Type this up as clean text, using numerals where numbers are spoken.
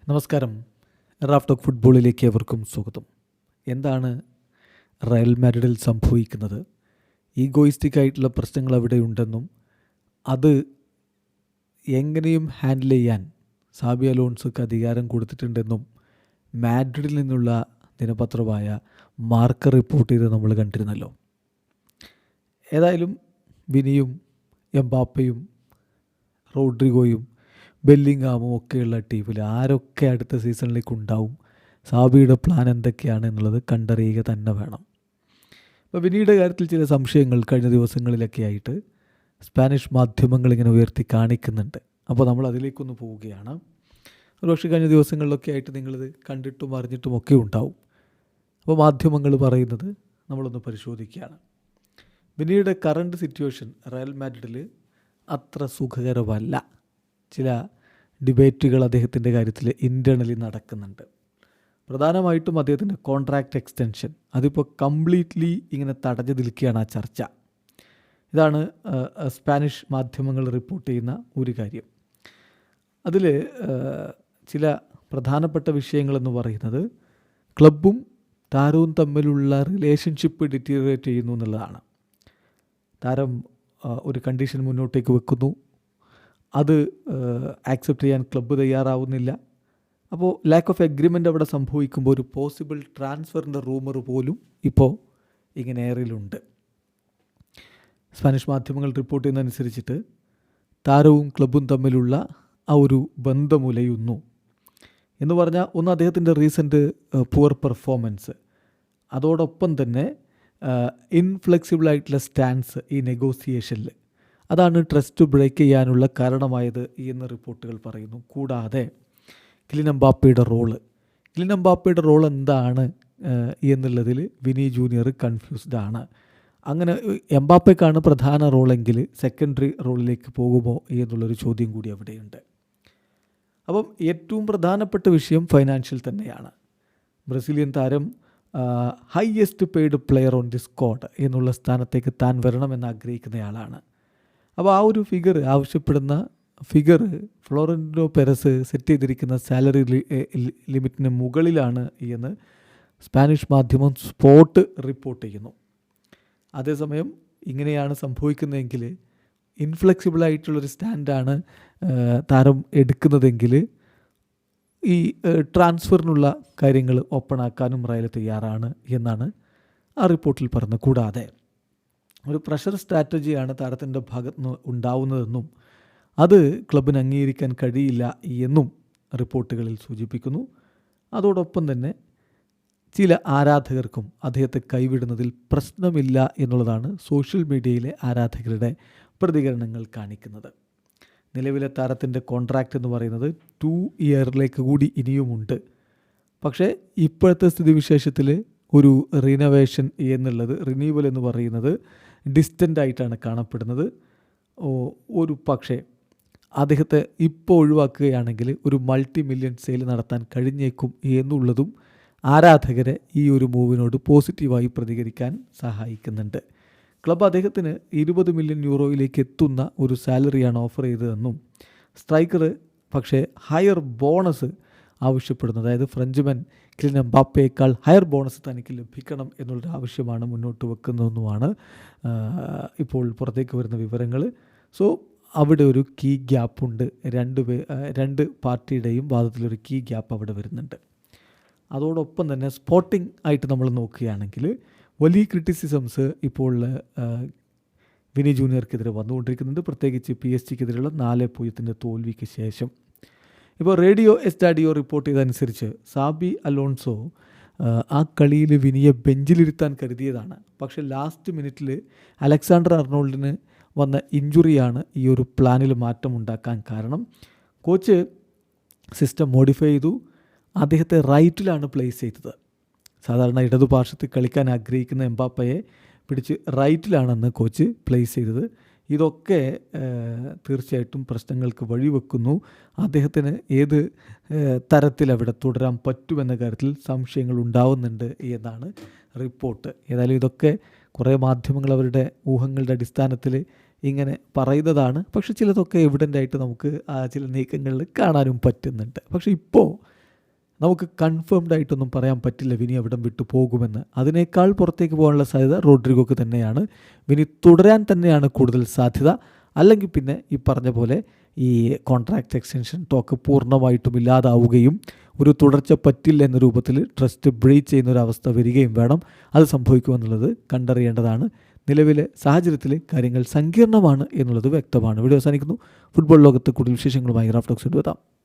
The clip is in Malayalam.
നമസ്കാരം. റാഫ് ടോക്ക് ഫുട്ബോളിലേക്ക് എവർക്കും സ്വാഗതം. എന്താണ് റയൽ മാഡ്രിഡിൽ സംഭവിക്കുന്നത്? ഈഗോയിസ്റ്റിക് ആയിട്ടുള്ള പ്രശ്നങ്ങൾ അവിടെ ഉണ്ടെന്നും അത് എങ്ങനെയും ഹാൻഡിൽ ചെയ്യാൻ സാബി അലോൺസോക്ക് അധികാരം കൊടുത്തിട്ടുണ്ടെന്നും മാഡ്രിഡിൽ നിന്നുള്ള ദിനപത്രമായ മാർക്ക റിപ്പോർട്ട് ചെയ്ത് നമ്മൾ കണ്ടിരുന്നല്ലോ. ഏതായാലും വിനിയും എംബാപ്പയും റോഡ്രിഗോയും ബെല്ലിംഗാമും ഒക്കെയുള്ള ടീമിൽ ആരൊക്കെ അടുത്ത സീസണിലേക്ക് ഉണ്ടാവും, സാബിയുടെ പ്ലാൻ എന്തൊക്കെയാണ് എന്നുള്ളത് കണ്ടറിയുക തന്നെ വേണം. അപ്പോൾ വിനിയുടെ കാര്യത്തിൽ ചില സംശയങ്ങൾ കഴിഞ്ഞ ദിവസങ്ങളിലൊക്കെ ആയിട്ട് സ്പാനിഷ് മാധ്യമങ്ങൾ ഇങ്ങനെ ഉയർത്തി കാണിക്കുന്നുണ്ട്. അപ്പോൾ നമ്മൾ അതിലേക്കൊന്ന് പോവുകയാണ്. ഒരുപക്ഷെ കഴിഞ്ഞ ദിവസങ്ങളിലൊക്കെ ആയിട്ട് നിങ്ങളിത് കണ്ടിട്ടും അറിഞ്ഞിട്ടും ഒക്കെ ഉണ്ടാവും. അപ്പോൾ മാധ്യമങ്ങൾ പറയുന്നത് നമ്മളൊന്ന് പരിശോധിക്കുകയാണ്. വിനിയുടെ കറണ്ട് സിറ്റുവേഷൻ റയൽ മാഡ്രിഡിൽ അത്ര സുഖകരമല്ല. ചില ഡിബേറ്റുകൾ അദ്ദേഹത്തിൻ്റെ കാര്യത്തിൽ ഇൻറ്റേർണലി നടക്കുന്നുണ്ട്. പ്രധാനമായിട്ടും അദ്ദേഹത്തിൻ്റെ കോൺട്രാക്റ്റ് എക്സ്റ്റൻഷൻ അതിപ്പോൾ കംപ്ലീറ്റ്ലി ഇങ്ങനെ തടഞ്ഞു നിൽക്കുകയാണ് ആ ചർച്ച. ഇതാണ് സ്പാനിഷ് മാധ്യമങ്ങൾ റിപ്പോർട്ട് ചെയ്യുന്ന ഒരു കാര്യം. അതിൽ ചില പ്രധാനപ്പെട്ട വിഷയങ്ങളെന്ന് പറയുന്നത് ക്ലബ്ബും താരവും തമ്മിലുള്ള റിലേഷൻഷിപ്പ് ഡിറ്റീരിയറേറ്റ് ചെയ്യുന്നു എന്നുള്ളതാണ്. താരം ഒരു കണ്ടീഷൻ മുന്നോട്ടേക്ക് വെക്കുന്നു, അത് ആക്സെപ്റ്റ് ചെയ്യാൻ ക്ലബ്ബ് തയ്യാറാവുന്നില്ല. അപ്പോൾ ലാക്ക് ഓഫ് എഗ്രിമെൻ്റ് അവിടെ സംഭവിക്കുമ്പോൾ ഒരു പോസിബിൾ ട്രാൻസ്ഫറിൻ്റെ റൂമർ പോലും ഇപ്പോൾ ഇങ്ങനെ എയറിലുണ്ട്. സ്പാനിഷ് മാധ്യമങ്ങൾ റിപ്പോർട്ട് ചെയ്യുന്നതനുസരിച്ചിട്ട് താരവും ക്ലബ്ബും തമ്മിലുള്ള ആ ഒരു ബന്ധമുലയുന്നു എന്ന് പറഞ്ഞാൽ ഒന്ന് അദ്ദേഹത്തിൻ്റെ റീസെൻറ്റ് പുവർ പെർഫോമൻസ്, അതോടൊപ്പം തന്നെ ഇൻഫ്ലെക്സിബിളായിട്ടുള്ള സ്റ്റാൻസ് ഈ നെഗോസിയേഷനിൽ, അതാണ് ട്രസ്റ്റ് ബ്രേക്ക് ചെയ്യാനുള്ള കാരണമായത് എന്ന് റിപ്പോർട്ടുകൾ പറയുന്നു. കൂടാതെ കിലിൻ എംബാപ്പയുടെ റോൾ എന്താണ് എന്നുള്ളതിൽ വിനി ജൂനിയർ കൺഫ്യൂസ്ഡ് ആണ്. അങ്ങനെ എംബാപ്പയ്ക്കാണ് പ്രധാന റോളെങ്കിൽ സെക്കൻഡറി റോളിലേക്ക് പോകുമോ എന്നുള്ളൊരു ചോദ്യം കൂടി അവിടെയുണ്ട്. അപ്പം ഏറ്റവും പ്രധാനപ്പെട്ട വിഷയം ഫൈനാൻഷ്യൽ തന്നെയാണ്. ബ്രസീലിയൻ താരം highest paid player on the squad എന്നുള്ള സ്ഥാനത്തേക്ക് താൻ വരണമെന്ന് ആഗ്രഹിക്കുന്നയാളാണ്. അപ്പോൾ ആ ഒരു ആവശ്യപ്പെടുന്ന ഫിഗർ ഫ്ലോറന്റിനോ പെരസ് സെറ്റ് ചെയ്തിരിക്കുന്ന സാലറി ലിമിറ്റിന് മുകളിലാണ് എന്ന് സ്പാനിഷ് മാധ്യമം സ്പോർട്ട് റിപ്പോർട്ട് ചെയ്യുന്നു. അതേസമയം ഇങ്ങനെയാണ് സംഭവിക്കുന്നതെങ്കിൽ, ഇൻഫ്ലെക്സിബിളായിട്ടുള്ളൊരു സ്റ്റാൻഡാണ് താരം എടുക്കുന്നതെങ്കിൽ ഈ ട്രാൻസ്ഫറിനുള്ള കാര്യങ്ങൾ ഓപ്പൺ ആക്കാനും റയൽ തയ്യാറാണ് എന്നാണ് ആ റിപ്പോർട്ടിൽ പറഞ്ഞത്. കൂടാതെ ഒരു പ്രഷർ സ്ട്രാറ്റജിയാണ് താരത്തിൻ്റെ ഭാഗത്ത് നിന്ന് ഉണ്ടാവുന്നതെന്നും അത് ക്ലബിന് അംഗീകരിക്കാൻ കഴിയില്ല എന്നും റിപ്പോർട്ടുകളിൽ സൂചിപ്പിക്കുന്നു. അതോടൊപ്പം തന്നെ ചില ആരാധകർക്കും അദ്ദേഹത്തെ കൈവിടുന്നതിൽ പ്രശ്നമില്ല എന്നുള്ളതാണ് സോഷ്യൽ മീഡിയയിലെ ആരാധകരുടെ പ്രതികരണങ്ങൾ കാണിക്കുന്നത്. നിലവിലെ താരത്തിൻ്റെ കോൺട്രാക്റ്റ് എന്ന് പറയുന്നത് 2 ഇയറിലേക്ക് കൂടി ഇനിയുമുണ്ട്. പക്ഷേ ഇപ്പോഴത്തെ സ്ഥിതിവിശേഷത്തിൽ ഒരു റിന്യൂവൽ എന്ന് പറയുന്നത് ഡിസ്റ്റൻ്റ് ആയിട്ടാണ് കാണപ്പെടുന്നത്. ഒരു പക്ഷേ അദ്ദേഹത്തെ ഇപ്പോൾ ഒഴിവാക്കുകയാണെങ്കിൽ ഒരു $multi-million സെയിൽ നടത്താൻ കഴിഞ്ഞേക്കും എന്നുള്ളതും ആരാധകരെ ഈ ഒരു മൂവിനോട് പോസിറ്റീവായി പ്രതികരിക്കാൻ സഹായിക്കുന്നുണ്ട്. ക്ലബ്ബ് അദ്ദേഹത്തിന് 20 മില്യൺ യൂറോയിലേക്ക് എത്തുന്ന ഒരു സാലറിയാണ് ഓഫർ ചെയ്തതെന്നും സ്ട്രൈക്കർ പക്ഷേ ഹയർ ബോണസ് ആവശ്യപ്പെടുന്നു, അതായത് ഫ്രഞ്ച്മാൻ കിലിൻ എംബാപ്പയേക്കാൾ ഹയർ ബോണസ് തനിക്ക് ലഭിക്കണം എന്നുള്ളൊരു ആവശ്യമാണ് മുന്നോട്ട് വെക്കുന്നതെന്നുമാണ് ഇപ്പോൾ പുറത്തേക്ക് വരുന്ന വിവരങ്ങൾ. സോ അവിടെ ഒരു കീ ഗ്യാപ്പുണ്ട്. രണ്ട് പാർട്ടിയുടെയും വാദത്തിലൊരു കീ ഗ്യാപ്പ് അവിടെ വരുന്നുണ്ട്. അതോടൊപ്പം തന്നെ സ്പോർട്ടിംഗ് ആയിട്ട് നമ്മൾ നോക്കുകയാണെങ്കിൽ വലിയ ക്രിറ്റിസിസംസ് ഇപ്പോൾ വിനി ജൂനിയർക്കെതിരെ വന്നുകൊണ്ടിരിക്കുന്നുണ്ട്, പ്രത്യേകിച്ച് PSG-ക്കെതിരെയുള്ള 4-0 തോൽവിക്ക് ശേഷം. ഇപ്പോൾ റേഡിയോ എസ്റ്റാഡിയോ റിപ്പോർട്ട് ചെയ്തതനുസരിച്ച് സാബി അലോൺസോ ആ കളിയിൽ വിനിയെ ബെഞ്ചിലിരുത്താൻ കരുതിയതാണ്. പക്ഷേ ലാസ്റ്റ് മിനിറ്റിൽ അലക്സാണ്ടർ അർണോൾഡിന് വന്ന ഇഞ്ചുറിയാണ് ഈ ഒരു പ്ലാനിൽ മാറ്റമുണ്ടാക്കാൻ കാരണം. കോച്ച് സിസ്റ്റം മോഡിഫൈ ചെയ്തു, അദ്ദേഹത്തെ റൈറ്റിലാണ് പ്ലേസ് ചെയ്തത്. സാധാരണ ഇടതുപാർശ്വത്തിൽ കളിക്കാൻ ആഗ്രഹിക്കുന്ന എംബാപ്പയെ പിടിച്ച് റൈറ്റിലാണെന്ന് കോച്ച് പ്ലേസ് ചെയ്തത്. ഇതൊക്കെ തീർച്ചയായിട്ടും പ്രശ്നങ്ങൾക്ക് വഴിവെക്കുന്നു. അദ്ദേഹത്തിന് ഏത് തരത്തിൽ അവിടെ തുടരാൻ പറ്റുമെന്ന കാര്യത്തിൽ സംശയങ്ങൾ ഉണ്ടാവുന്നുണ്ട് എന്നാണ് റിപ്പോർട്ട്. ഏതായാലും ഇതൊക്കെ കുറേ മാധ്യമങ്ങൾ അവരുടെ ഊഹങ്ങളുടെ അടിസ്ഥാനത്തിൽ ഇങ്ങനെ പറയുന്നതാണ്. പക്ഷേ ചിലതൊക്കെ എവിഡൻ്റായിട്ട് നമുക്ക് ചില നീക്കങ്ങളിൽ കാണാനും പറ്റുന്നുണ്ട്. പക്ഷേ ഇപ്പോൾ നമുക്ക് കൺഫേംഡ് ആയിട്ടൊന്നും പറയാൻ പറ്റില്ല വിനി അവിടം വിട്ടു പോകുമെന്ന്. അതിനേക്കാൾ പുറത്തേക്ക് പോകാനുള്ള സാധ്യത റോഡ്രിഗോക്ക് തന്നെയാണ്. വിനി തുടരാൻ തന്നെയാണ് കൂടുതൽ സാധ്യത. അല്ലെങ്കിൽ പിന്നെ ഈ പറഞ്ഞ പോലെ ഈ കോൺട്രാക്റ്റ് എക്സ്റ്റൻഷൻ ടോക്ക് പൂർണ്ണമായിട്ടും ഇല്ലാതാവുകയും ഒരു തുടർച്ച പറ്റില്ല എന്ന രൂപത്തിൽ ട്രസ്റ്റ് ബ്രേക്ക് ചെയ്യുന്നൊരവസ്ഥ വരികയും വേണം. അത് സംഭവിക്കുമെന്നുള്ളത് കണ്ടറിയേണ്ടതാണ്. നിലവിലെ സാഹചര്യത്തിൽ കാര്യങ്ങൾ സങ്കീർണമാണ് എന്നുള്ളത് വ്യക്തമാണ്. വീഡിയോ അവസാനിക്കുന്നു. ഫുട്ബോൾ ലോകത്ത് കൂടുതൽ വിശേഷങ്ങളുമായി റാഫ് ടോക്സ് എത്താം.